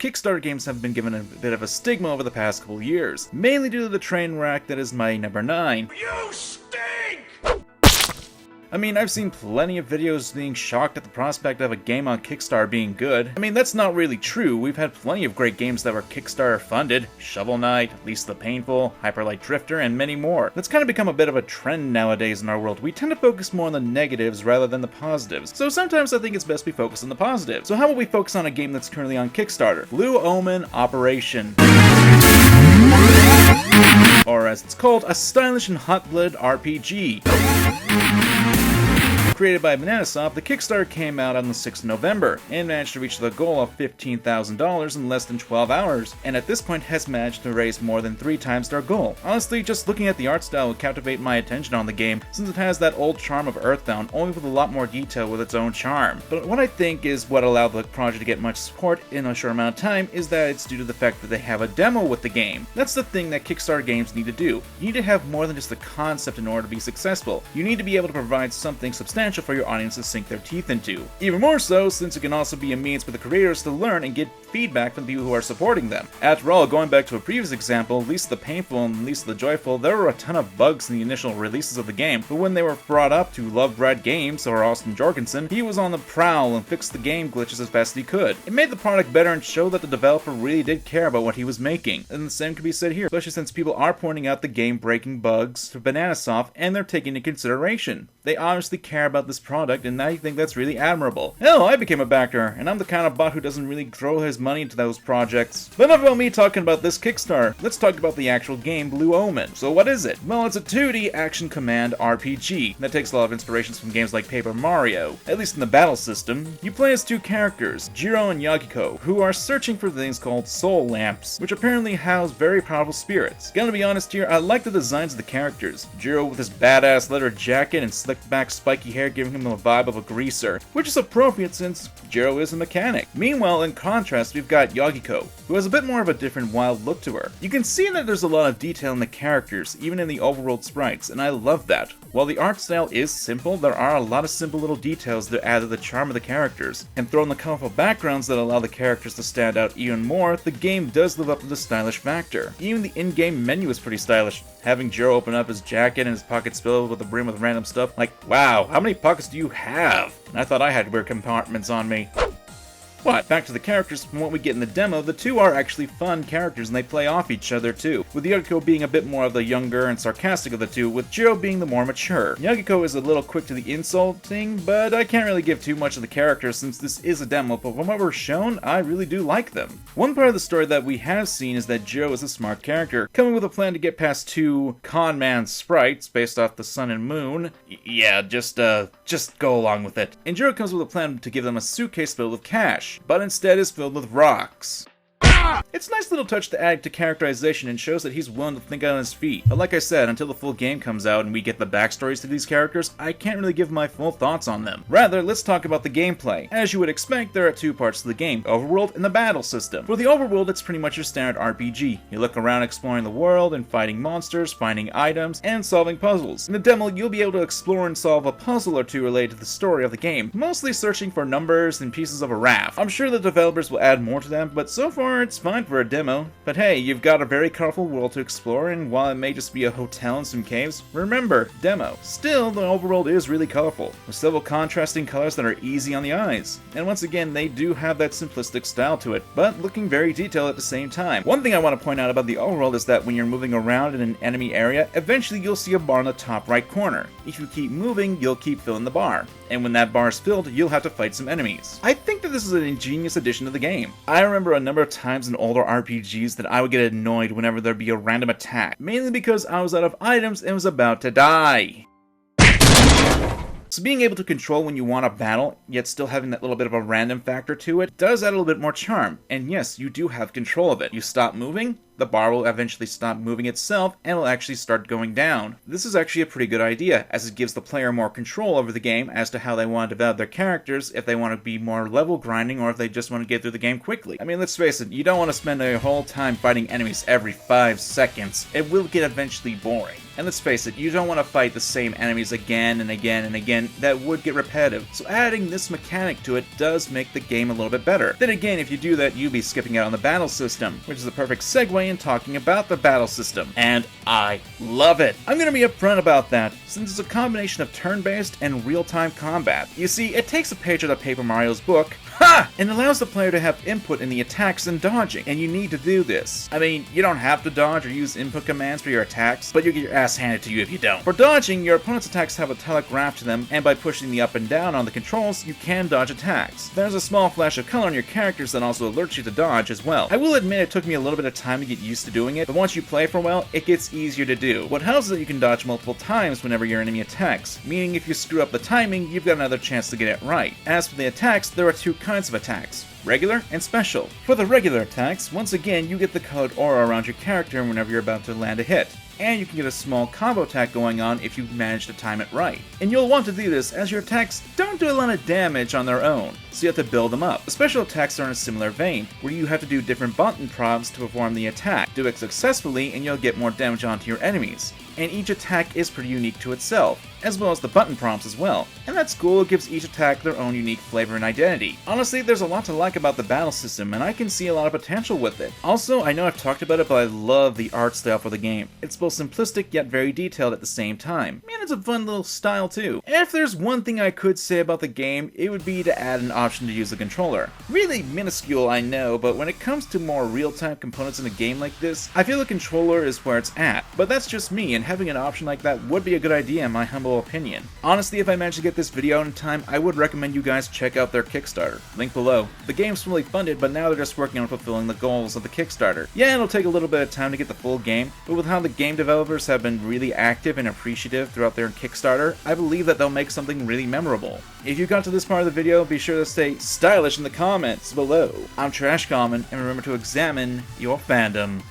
Kickstarter games have been given a bit of a stigma over the past couple years, mainly due to the train wreck that is my number 9. You stink! I mean, I've seen plenty of videos being shocked at the prospect of a game on Kickstarter being good. I mean, that's not really true. We've had plenty of great games that were Kickstarter funded. Shovel Knight, Lisa the Painful, Hyper Light Drifter, and many more. That's kind of become a bit of a trend nowadays in our world. We tend to focus more on the negatives rather than the positives. So sometimes I think it's best we focus on the positives. So how about we focus on a game that's currently on Kickstarter? Blue Omen Operation. Or as it's called, a stylish and hot-blooded RPG. Created by Bananasoft, the Kickstarter came out on the 6th of November, and managed to reach the goal of $15,000 in less than 12 hours, and at this point has managed to raise more than 3 times their goal. Honestly, just looking at the art style would captivate my attention on the game, since it has that old charm of Earthbound, only with a lot more detail with its own charm. But what I think is what allowed the project to get much support in a short amount of time is that it's due to the fact that they have a demo with the game. That's the thing that Kickstarter games need to do. You need to have more than just a concept in order to be successful. You need to be able to provide something substantial for your audience to sink their teeth into. Even more so, since it can also be a means for the creators to learn and get feedback from people who are supporting them. After all, going back to a previous example, Lisa the Painful and Lisa the Joyful, there were a ton of bugs in the initial releases of the game, but when they were brought up to Love Brad Games, or Austin Jorgensen, he was on the prowl and fixed the game glitches as best he could. It made the product better and showed that the developer really did care about what he was making, and the same can be said here, especially since people are pointing out the game-breaking bugs to Bananasoft and they're taking into consideration. They obviously care about this product, and I think that's really admirable. Hell, I became a backer, and I'm the kind of bot who doesn't really throw his money into those projects. But enough about me talking about this Kickstarter. Let's talk about the actual game, Blue Omen. So what is it? Well, it's a 2D action command RPG that takes a lot of inspirations from games like Paper Mario, at least in the battle system. You play as 2 characters, Jiro and Yagiko, who are searching for things called soul lamps, which apparently house very powerful spirits. Gonna be honest here, I like the designs of the characters. Jiro with his badass leather jacket and slicked back spiky hair giving him the vibe of a greaser, which is appropriate since Jiro is a mechanic. Meanwhile, in contrast, we've got Yagiko, who has a bit more of a different wild look to her. You can see that there's a lot of detail in the characters, even in the overworld sprites, and I love that. While the art style is simple, there are a lot of simple little details that add to the charm of the characters, and throw in the colorful backgrounds that allow the characters to stand out even more, the game does live up to the stylish factor. Even the in-game menu is pretty stylish. Having Jiro open up his jacket and his pockets filled with a brim with random stuff, like, wow, how many pockets do you have? And I thought I had weird compartments on me. But back to the characters, from what we get in the demo, the 2 are actually fun characters and they play off each other too, with Yagiko being a bit more of the younger and sarcastic of the 2, with Jiro being the more mature. Yagiko is a little quick to the insulting, but I can't really give too much of the characters since this is a demo, but from what we're shown, I really do like them. One part of the story that we have seen is that Jiro is a smart character, coming with a plan to get past 2 con man sprites based off the sun and moon. Yeah, just go along with it. And Jiro comes with a plan to give them a suitcase filled with cash, but instead is filled with rocks. It's a nice little touch to add to characterization and shows that he's willing to think on his feet. But like I said, until the full game comes out and we get the backstories to these characters, I can't really give my full thoughts on them. Rather, let's talk about the gameplay. As you would expect, there are 2 parts to the game, Overworld and the battle system. For the Overworld, it's pretty much your standard RPG. You look around exploring the world and fighting monsters, finding items, and solving puzzles. In the demo, you'll be able to explore and solve a puzzle or 2 related to the story of the game, mostly searching for numbers and pieces of a raft. I'm sure the developers will add more to them, but so far it's fine for a demo. But hey, you've got a very colorful world to explore, and while it may just be a hotel and some caves, remember, demo. Still, the overworld is really colorful, with several contrasting colors that are easy on the eyes. And once again, they do have that simplistic style to it, but looking very detailed at the same time. One thing I want to point out about the overworld is that when you're moving around in an enemy area, eventually you'll see a bar in the top right corner. If you keep moving, you'll keep filling the bar. And when that bar is filled, you'll have to fight some enemies. I think that this is an ingenious addition to the game. I remember a number of times in older RPGs that I would get annoyed whenever there'd be a random attack, mainly because I was out of items and was about to die. So being able to control when you want to battle, yet still having that little bit of a random factor to it, does add a little bit more charm. And yes, you do have control of it. You stop moving, the bar will eventually stop moving itself and will actually start going down. This is actually a pretty good idea, as it gives the player more control over the game as to how they want to develop their characters, if they want to be more level grinding or if they just want to get through the game quickly. I mean, let's face it, you don't want to spend a whole time fighting enemies every 5 seconds. It will get eventually boring. And let's face it, you don't want to fight the same enemies again and again and again. That would get repetitive. So adding this mechanic to it does make the game a little bit better. Then again, if you do that, you'd be skipping out on the battle system, which is a perfect segue in talking about the battle system. And I love it. I'm going to be upfront about that, since it's a combination of turn-based and real-time combat. You see, it takes a page out of Paper Mario's book, and allows the player to have input in the attacks and dodging, and you need to do this. I mean, you don't have to dodge or use input commands for your attacks, but you get your ass handed to you if you don't. For dodging, your opponent's attacks have a telegraph to them, and by pushing the up and down on the controls, you can dodge attacks. There's a small flash of color on your characters that also alerts you to dodge as well. I will admit it took me a little bit of time to get used to doing it, but once you play for a while, it gets easier to do. What helps is that you can dodge multiple times whenever your enemy attacks, meaning if you screw up the timing, you've got another chance to get it right. As for the attacks, there are two kinds of attacks: regular and special. For the regular attacks, once again you get the colored aura around your character whenever you're about to land a hit, and you can get a small combo attack going on if you manage to time it right. And you'll want to do this as your attacks don't do a lot of damage on their own, so you have to build them up. The special attacks are in a similar vein, where you have to do different button prompts to perform the attack. Do it successfully and you'll get more damage onto your enemies. And each attack is pretty unique to itself, as well as the button prompts as well. And that's cool, it gives each attack their own unique flavor and identity. Honestly, there's a lot to like about the battle system, and I can see a lot of potential with it. Also, I know I've talked about it, but I love the art style for the game. It's both simplistic yet very detailed at the same time. And it's a fun little style too. And if there's one thing I could say about the game, it would be to add an option to use the controller. Really minuscule, I know, but when it comes to more real-time components in a game like this, I feel the controller is where it's at. But that's just me, and having an option like that would be a good idea in my humble opinion. Honestly, if I manage to get this video out in time, I would recommend you guys check out their Kickstarter. Link below. The game's fully funded, but now they're just working on fulfilling the goals of the Kickstarter. Yeah, it'll take a little bit of time to get the full game, but with how the game developers have been really active and appreciative throughout their Kickstarter, I believe that they'll make something really memorable. If you got to this part of the video, be sure to stay stylish in the comments below. I'm TrashKamen, and remember to examine your fandom.